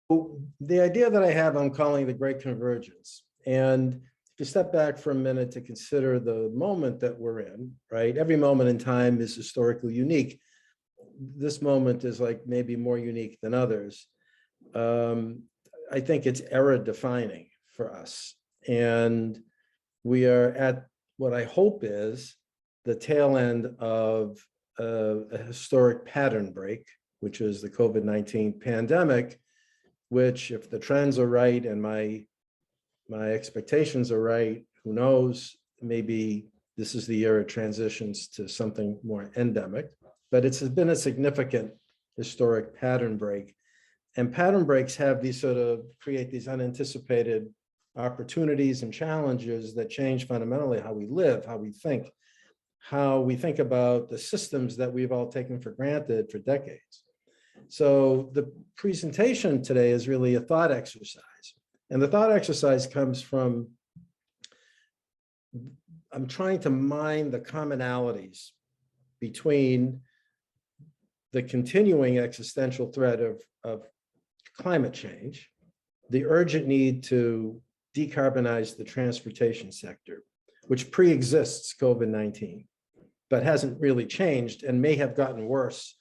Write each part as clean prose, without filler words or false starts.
the idea that I have, I'm calling the Great Convergence. And if you step back for a minute to consider the moment that we're in, right? Every moment in time is historically unique. This moment is like maybe more unique than others. I think it's era defining for us. And we are at what I hope is the tail end of a historic pattern break, which is the COVID-19 pandemic, which, if the trends are right and my expectations are right, who knows, maybe this is the year it transitions to something more endemic. But it's been a significant historic pattern break. And pattern breaks have these sort of create these unanticipated opportunities and challenges that change fundamentally how we live, how we think about the systems that we've all taken for granted for decades. So the presentation today is really a thought exercise. And the thought exercise comes from, I'm trying to mine the commonalities between the continuing existential threat of climate change, the urgent need to decarbonize the transportation sector, which pre-exists COVID-19, but hasn't really changed and may have gotten worse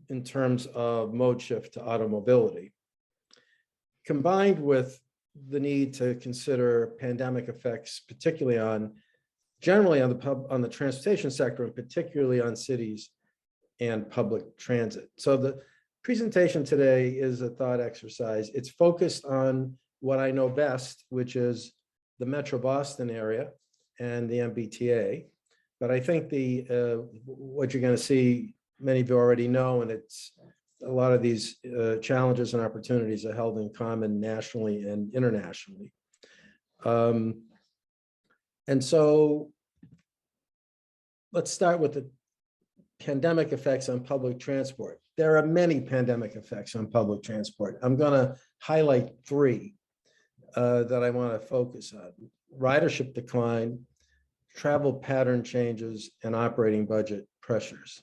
in terms of mode shift to automobility, combined with the need to consider pandemic effects, particularly generally on the transportation sector, and particularly on cities and public transit. So the presentation today is a thought exercise. It's focused on what I know best, which is the Metro Boston area and the MBTA. But I think what you're going to see, many of you already know, and it's a lot of these challenges and opportunities are held in common nationally and internationally. And so let's start with the pandemic effects on public transport. There are many pandemic effects on public transport. I'm going to highlight three that I want to focus on: ridership decline, travel pattern changes, and operating budget pressures.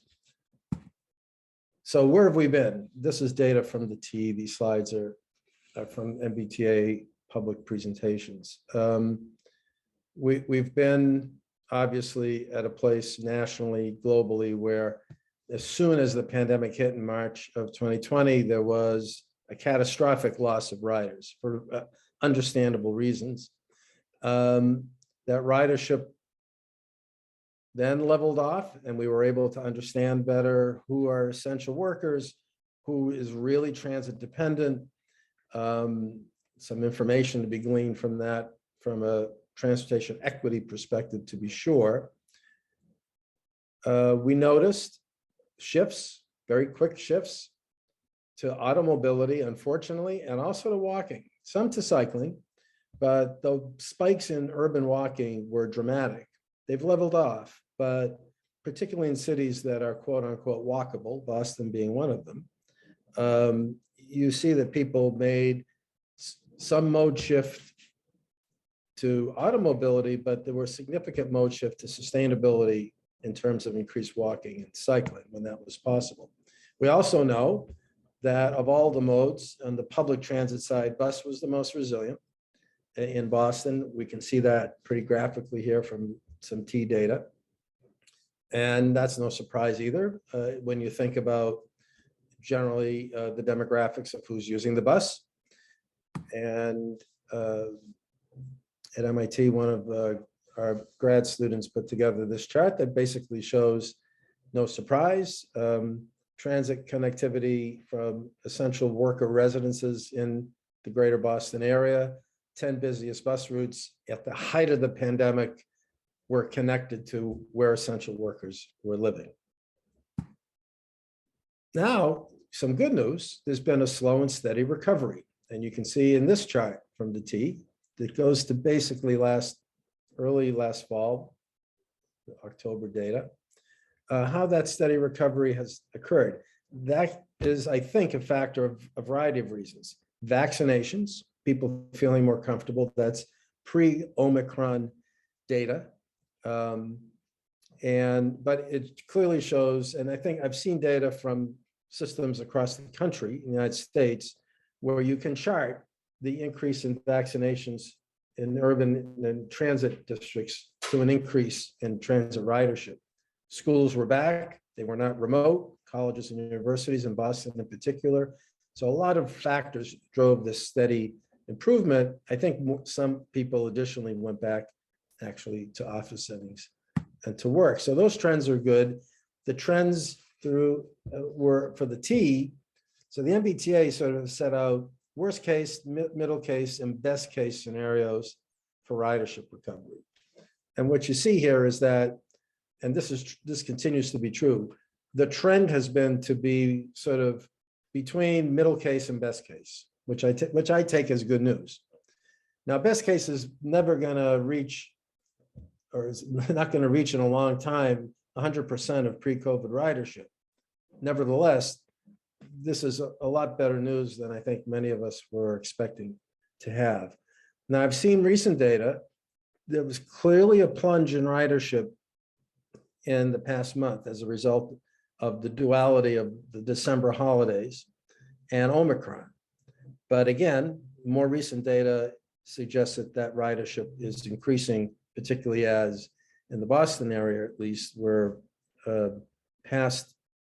So where have we been? This is data from the T. These slides are from MBTA public presentations. We've been obviously at a place nationally, globally, where as soon as the pandemic hit in March of 2020, there was a catastrophic loss of riders for understandable reasons. That ridership then leveled off, and we were able to understand better who are essential workers, who is really transit dependent. Some information to be gleaned from that, from a transportation equity perspective, to be sure. We noticed shifts, very quick shifts to automobility, unfortunately, and also to walking, some to cycling, but the spikes in urban walking were dramatic. They've leveled off, but particularly in cities that are quote unquote walkable, Boston being one of them, you see that people made some mode shift to automobility, but there were significant mode shift to sustainability in terms of increased walking and cycling when that was possible. We also know that of all the modes on the public transit side, bus was the most resilient in Boston. We can see that pretty graphically here from some T data. And that's no surprise either when you think about generally the demographics of who's using the bus. And at MIT, one of our grad students put together this chart that basically shows, no surprise, transit connectivity from essential worker residences in the greater Boston area. 10 busiest bus routes at the height of the pandemic were connected to where essential workers were living. Now, some good news, there's been a slow and steady recovery. And you can see in this chart from the T that goes to basically early last fall, October data, how that steady recovery has occurred. That is, I think, a factor of a variety of reasons. Vaccinations, people feeling more comfortable. That's pre-Omicron data. But it clearly shows, and I think I've seen data from systems across the country, in the United States, where you can chart the increase in vaccinations in urban and transit districts to an increase in transit ridership. Schools were back, they were not remote, colleges and universities in Boston in particular. So a lot of factors drove this steady improvement. I think some people additionally went back actually to office settings and to work. So those trends are good. The trends through were for the T. So the MBTA sort of set out worst case, middle case, and best case scenarios for ridership recovery. And what you see here is that, and this continues to be true, the trend has been to be sort of between middle case and best case, which I take as good news. Now, best case is never going to reach, or is not going to reach in a long time, 100% of pre-COVID ridership. Nevertheless, this is a lot better news than I think many of us were expecting to have. Now, I've seen recent data. There was clearly a plunge in ridership in the past month as a result of the duality of the December holidays and Omicron. But again, more recent data suggests that ridership is increasing, particularly as in the Boston area, at least, we're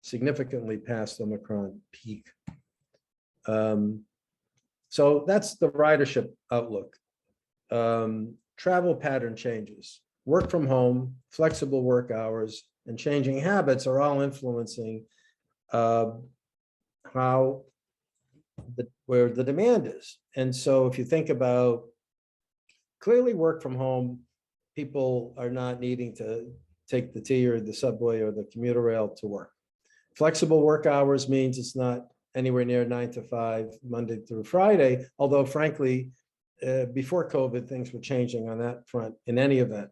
significantly past Omicron peak. So that's the ridership outlook. Travel pattern changes, work from home, flexible work hours, and changing habits are all influencing where the demand is. And so if you think about clearly work from home, people are not needing to take the T or the subway or the commuter rail to work. Flexible work hours means it's not anywhere near 9 to 5, Monday through Friday, although frankly, before COVID, things were changing on that front in any event.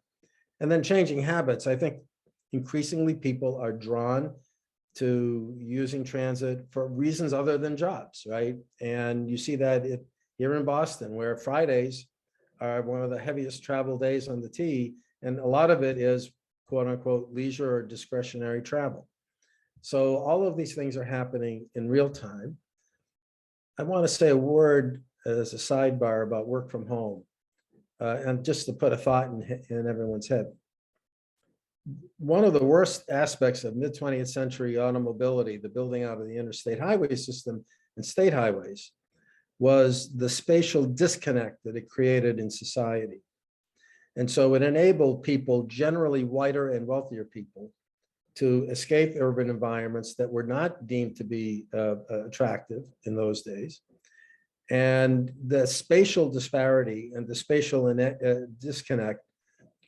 And then changing habits. I think increasingly people are drawn to using transit for reasons other than jobs, right? And you see that here in Boston, where Fridays are one of the heaviest travel days on the T, and a lot of it is quote unquote leisure or discretionary travel. So all of these things are happening in real time. I want to say a word as a sidebar about work from home, and just to put a thought in everyone's head. One of the worst aspects of mid-20th century automobility, the building out of the interstate highway system and state highways, was the spatial disconnect that it created in society. And so it enabled people, generally whiter and wealthier people, to escape urban environments that were not deemed to be attractive in those days. And the spatial disparity and the spatial disconnect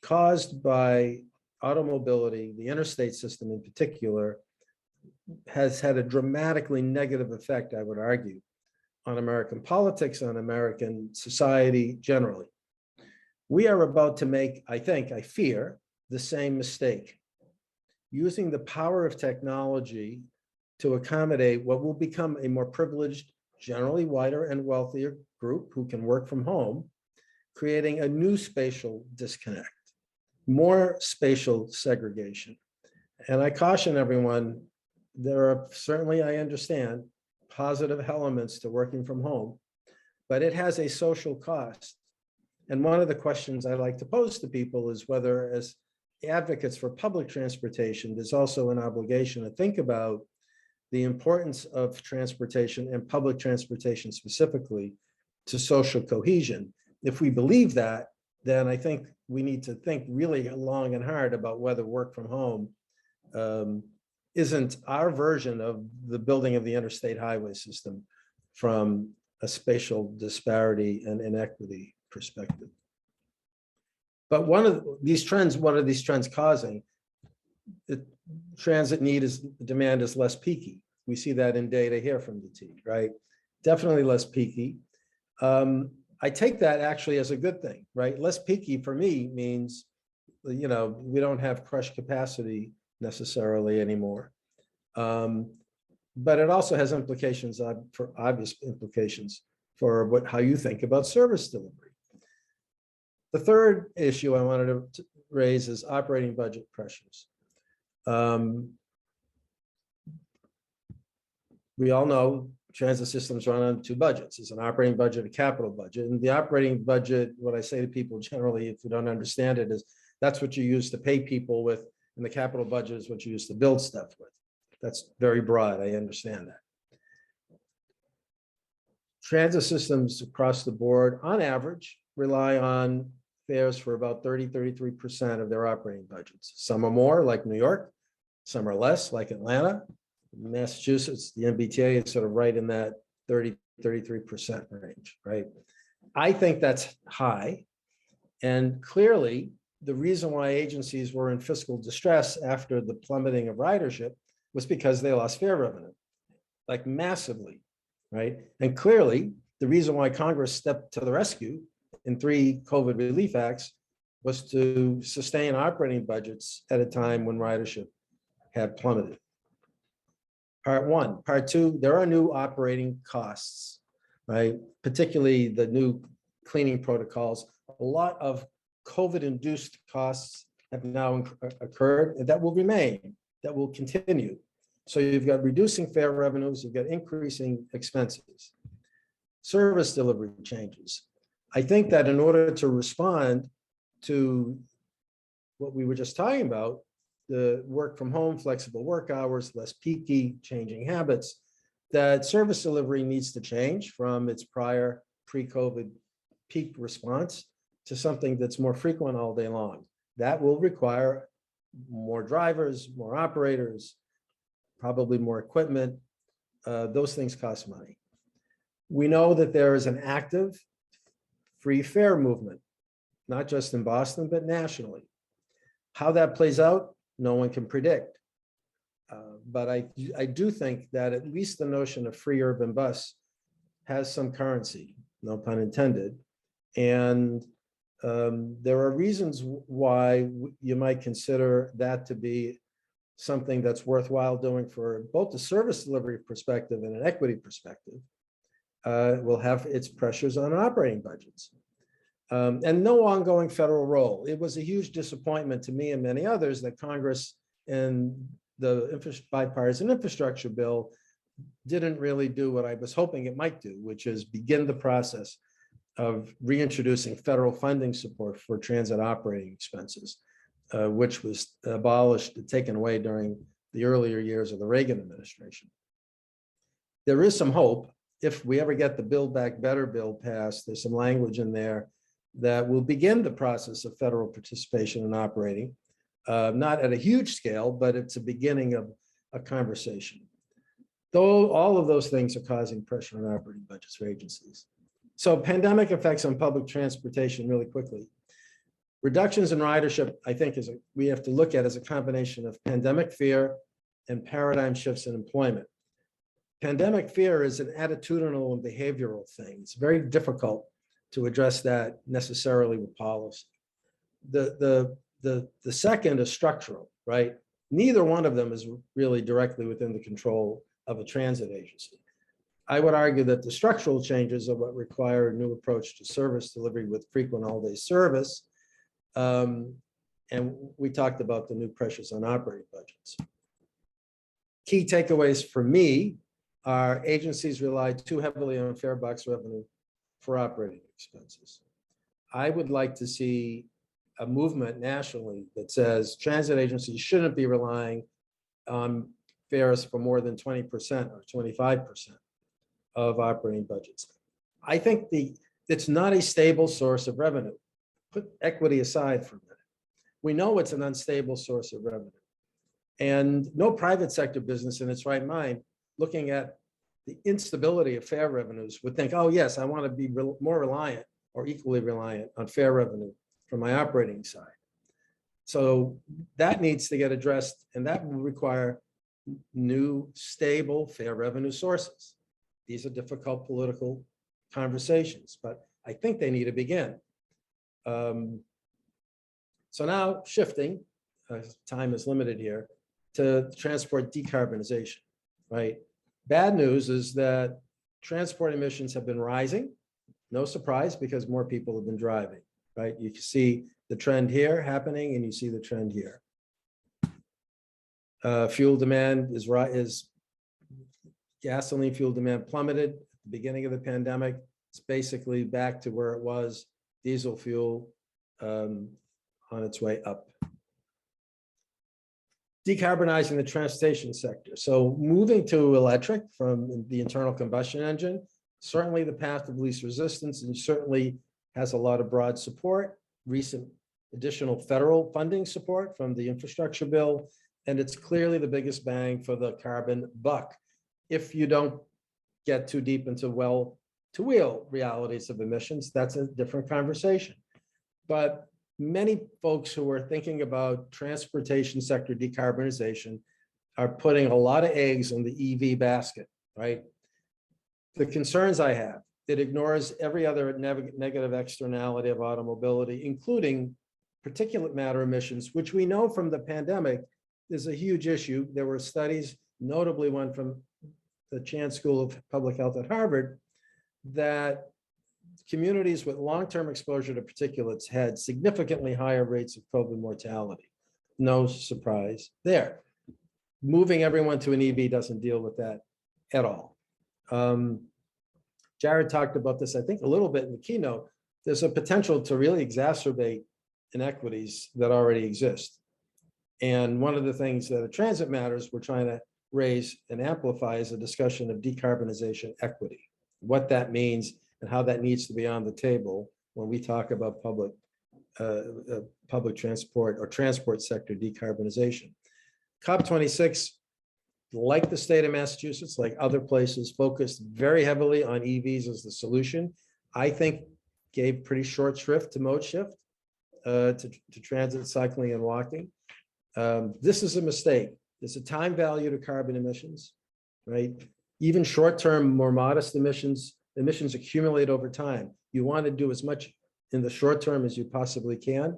caused by automobility, the interstate system in particular, has had a dramatically negative effect, I would argue, on American politics, on American society generally. We are about to make, I fear, the same mistake, using the power of technology to accommodate what will become a more privileged, generally whiter and wealthier group who can work from home, creating a new spatial disconnect, more spatial segregation. And I caution everyone, there are certainly, I understand, positive elements to working from home, but it has a social cost. And one of the questions I like to pose to people is whether, as advocates for public transportation, there's also an obligation to think about the importance of transportation and public transportation specifically to social cohesion. If we believe that, then I think we need to think really long and hard about whether work from home isn't our version of the building of the interstate highway system from a spatial disparity and inequity perspective. But what are these trends causing? The transit demand is less peaky. We see that in data here from the T, right? Definitely less peaky. I take that actually as a good thing, right? Less peaky for me means, we don't have crush capacity necessarily anymore. But it also has implications for obvious implications for how you think about service delivery. The third issue I wanted to raise is operating budget pressures. We all know transit systems run on two budgets. There's an operating budget, a capital budget. And the operating budget, what I say to people generally, if you don't understand it, is that's what you use to pay people with, and the capital budget is what you use to build stuff with. That's very broad, I understand that. Transit systems across the board, on average, rely on fares for about 33% of their operating budgets. Some are more, like New York. Some are less, like Atlanta. Massachusetts, the MBTA is sort of right in that 33% range, right? I think that's high. And clearly, the reason why agencies were in fiscal distress after the plummeting of ridership was because they lost fare revenue, like massively, right? And clearly, the reason why Congress stepped to the rescue in 3 COVID relief acts was to sustain operating budgets at a time when ridership had plummeted. Part one. Part two, there are new operating costs, right? Particularly the new cleaning protocols. A lot of COVID-induced costs have now occurred, and that will remain, that will continue. So you've got reducing fare revenues, you've got increasing expenses. Service delivery changes. I think that in order to respond to what we were just talking about, the work from home, flexible work hours, less peaky, changing habits, that service delivery needs to change from its prior pre-COVID peak response to something that's more frequent all day long. That will require more drivers, more operators, probably more equipment. Those things cost money. We know that there is an active free fare movement, not just in Boston, but nationally. How that plays out, no one can predict. But I do think that at least the notion of free urban bus has some currency, no pun intended. And there are reasons why you might consider that to be something that's worthwhile doing for both the service delivery perspective and an equity perspective. Will have its pressures on operating budgets. And no ongoing federal role. It was a huge disappointment to me and many others that Congress and the bipartisan infrastructure bill didn't really do what I was hoping it might do, which is begin the process of reintroducing federal funding support for transit operating expenses, which was abolished, taken away during the earlier years of the Reagan administration. There is some hope. If we ever get the Build Back Better bill passed, there's some language in there that will begin the process of federal participation in operating, not at a huge scale, but it's a beginning of a conversation. Though all of those things are causing pressure on operating budgets for agencies. So pandemic effects on public transportation really quickly. Reductions in ridership, I think, we have to look at as a combination of pandemic fear and paradigm shifts in employment. Pandemic fear is an attitudinal and behavioral thing. It's very difficult to address that necessarily with policy. The second is structural, right? Neither one of them is really directly within the control of a transit agency. I would argue that the structural changes are what require a new approach to service delivery with frequent all-day service. And we talked about the new pressures on operating budgets. Key takeaways for me are agencies rely too heavily on fare box revenue for operating expenses. I would like to see a movement nationally that says transit agencies shouldn't be relying on fares for more than 20% or 25% of operating budgets. I think it's not a stable source of revenue. Put equity aside for a minute. We know it's an unstable source of revenue. And no private sector business in its right mind, looking at the instability of fare revenues, would think, oh yes, I want to be more reliant or equally reliant on fare revenue from my operating side. So that needs to get addressed, and that will require new stable fare revenue sources. These are difficult political conversations, but I think they need to begin. So now shifting, time is limited here, to transport decarbonization, right? Bad news is that transport emissions have been rising. No surprise, because more people have been driving, right? You can see the trend here happening, and you see the trend here. Fuel demand is gasoline fuel demand plummeted at the beginning of the pandemic. It's basically back to where it was, diesel fuel on its way up. Decarbonizing the transportation sector. So moving to electric from the internal combustion engine, certainly the path of least resistance, and certainly has a lot of broad support, recent additional federal funding support from the infrastructure bill, and it's clearly the biggest bang for the carbon buck. If you don't get too deep into well-to-wheel realities of emissions, that's a different conversation. But many folks who are thinking about transportation sector decarbonization are putting a lot of eggs in the EV basket, right? The concerns I have, it ignores every other negative externality of automobility, including particulate matter emissions, which we know from the pandemic is a huge issue. There were studies, notably one from the Chan School of Public Health at Harvard, that communities with long-term exposure to particulates had significantly higher rates of COVID mortality. No surprise there. Moving everyone to an EV doesn't deal with that at all. Jared talked about this, I think, a little bit in the keynote. There's a potential to really exacerbate inequities that already exist. And one of the things that at Transit Matters we're trying to raise and amplify is a discussion of decarbonization equity, what that means and how that needs to be on the table when we talk about public transport or transport sector decarbonization. COP26, like the state of Massachusetts, like other places, focused very heavily on EVs as the solution. I think gave pretty short shrift to mode shift, to transit, cycling, and walking. This is a mistake. There's a time value to carbon emissions, right? Even short-term, more modest emissions accumulate over time. You want to do as much in the short term as you possibly can.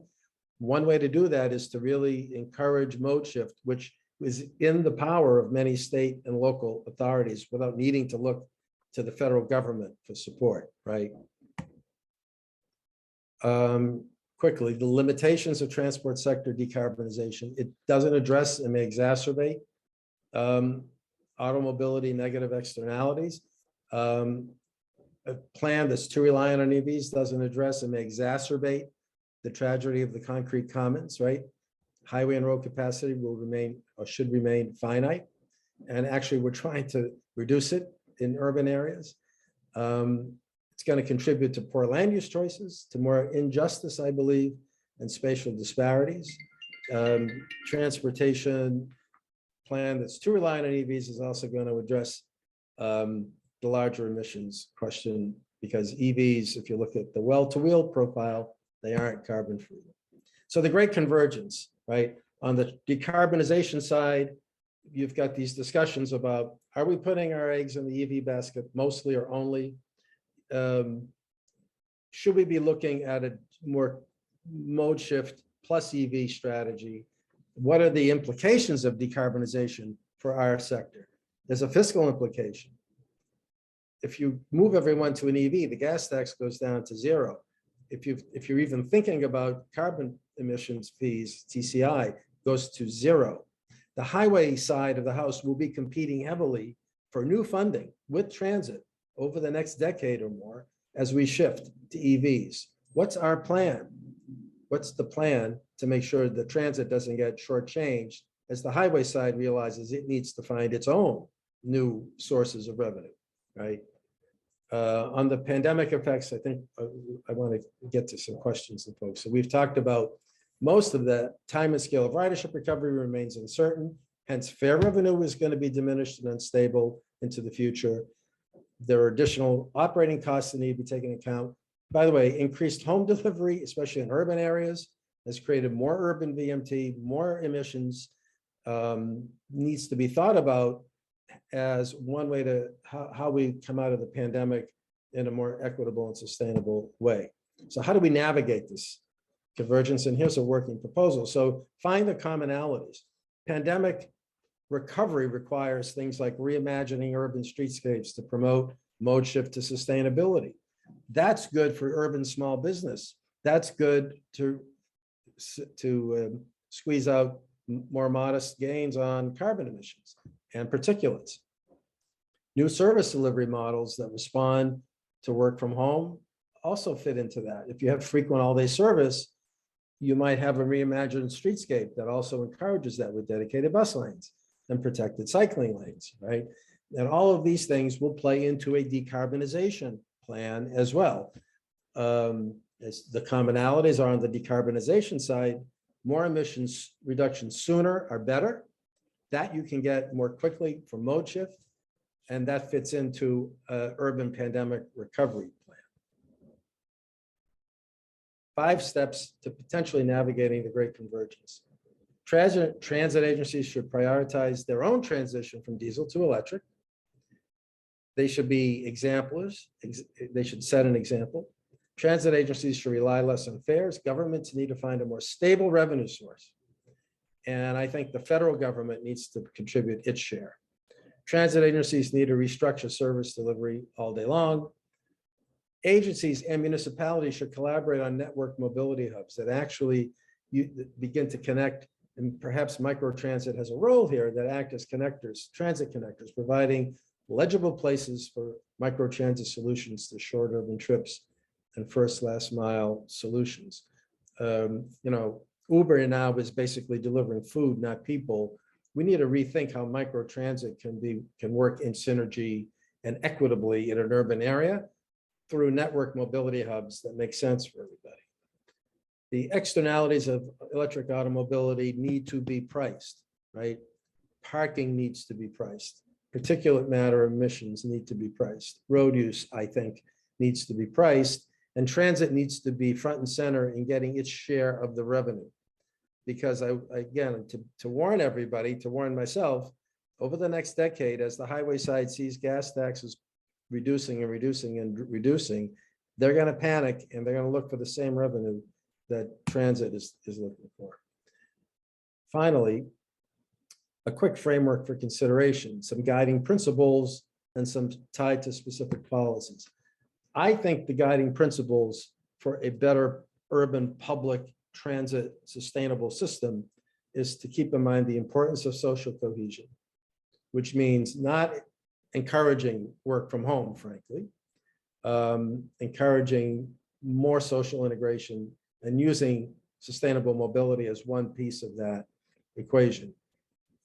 One way to do that is to really encourage mode shift, which is in the power of many state and local authorities without needing to look to the federal government for support, right? Quickly, the limitations of transport sector decarbonization. It doesn't address and may exacerbate automobility negative externalities. A plan that's too reliant on EVs doesn't address and may exacerbate the tragedy of the concrete commons, right? Highway and road capacity will remain or should remain finite. And actually, we're trying to reduce it in urban areas. It's going to contribute to poor land use choices, to more injustice, I believe, and spatial disparities. Transportation plan that's too reliant on EVs is also going to address the larger emissions question, because EVs, if you look at the well-to-wheel profile, they aren't carbon free. So the great convergence, right? On the decarbonization side, you've got these discussions about, are we putting our eggs in the EV basket mostly or only? Should we be looking at a more mode shift plus EV strategy? What are the implications of decarbonization for our sector? There's a fiscal implication. If you move everyone to an EV, the gas tax goes down to zero. If you're even thinking about carbon emissions fees, TCI goes to zero. The highway side of the house will be competing heavily for new funding with transit over the next decade or more as we shift to EVs. What's our plan? What's the plan to make sure that transit doesn't get shortchanged as the highway side realizes it needs to find its own new sources of revenue, right? On the pandemic effects, I think I want to get to some questions from folks. So we've talked about most of the time and scale of ridership recovery remains uncertain. Hence, fare revenue is going to be diminished and unstable into the future. There are additional operating costs that need to be taken into account. By the way, increased home delivery, especially in urban areas, has created more urban VMT, more emissions, needs to be thought about as one way to how we come out of the pandemic in a more equitable and sustainable way. So how do we navigate this convergence? And here's a working proposal. So find the commonalities. Pandemic recovery requires things like reimagining urban streetscapes to promote mode shift to sustainability. That's good for urban small business. That's good to squeeze out more modest gains on carbon emissions and particulates. New service delivery models that respond to work from home also fit into that. If you have frequent all-day service, you might have a reimagined streetscape that also encourages that with dedicated bus lanes and protected cycling lanes, right? And all of these things will play into a decarbonization plan as well. As the commonalities are on the decarbonization side, more emissions reductions sooner are better. That you can get more quickly from mode shift, and that fits into urban pandemic recovery plan. 5 steps to potentially navigating the Great Convergence. Transit agencies should prioritize their own transition from diesel to electric. They should be exemplars. They should set an example. Transit agencies should rely less on fares. Governments need to find a more stable revenue source. And I think the federal government needs to contribute its share. Transit agencies need to restructure service delivery all day long. Agencies and municipalities should collaborate on network mobility hubs that actually begin to connect, and perhaps microtransit has a role here, that act as connectors, transit connectors, providing legible places for microtransit solutions to short urban trips and first last mile solutions. Uber now is basically delivering food, not people. We need to rethink how microtransit can work in synergy and equitably in an urban area through network mobility hubs that make sense for everybody. The externalities of electric automobility need to be priced, right? Parking needs to be priced. Particulate matter emissions need to be priced. Road use, I think, needs to be priced. And transit needs to be front and center in getting its share of the revenue. Because again, to warn everybody, to warn myself, over the next decade, as the highway side sees gas taxes reducing and reducing and reducing, they're going to panic and they're going to look for the same revenue that transit is looking for. Finally, a quick framework for consideration, some guiding principles and some tied to specific policies. I think the guiding principles for a better urban public transit sustainable system is to keep in mind the importance of social cohesion, which means not encouraging work from home, frankly, encouraging more social integration and using sustainable mobility as one piece of that equation.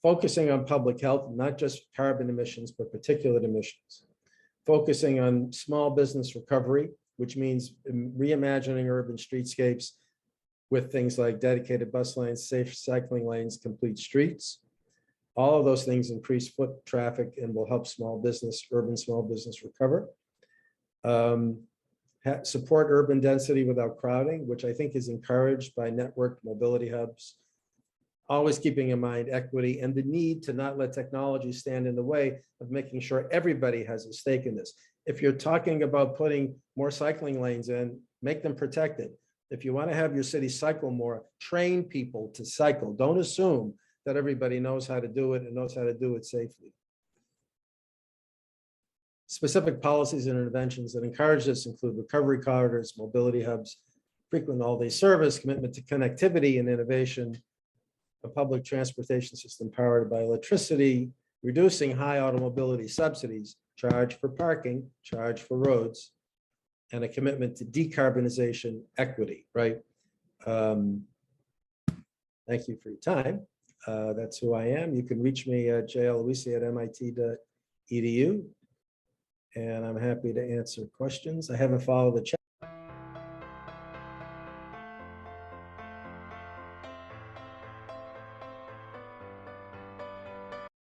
Focusing on public health, not just carbon emissions, but particulate emissions. Focusing on small business recovery, which means reimagining urban streetscapes with things like dedicated bus lanes, safe cycling lanes, complete streets. All of those things increase foot traffic and will help urban small business recover. Support urban density without crowding, which I think is encouraged by networked mobility hubs. Always keeping in mind equity and the need to not let technology stand in the way of making sure everybody has a stake in this. If you're talking about putting more cycling lanes in, make them protected. If you want to have your city cycle more, train people to cycle. Don't assume that everybody knows how to do it and knows how to do it safely. Specific policies and interventions that encourage this include recovery corridors, mobility hubs, frequent all-day service, commitment to connectivity and innovation, a public transportation system powered by electricity, reducing high automobility subsidies, charge for parking, charge for roads, and a commitment to decarbonization equity, right? Thank you for your time. That's who I am. You can reach me at jaloisi@mit.edu, and I'm happy to answer questions. I haven't followed the chat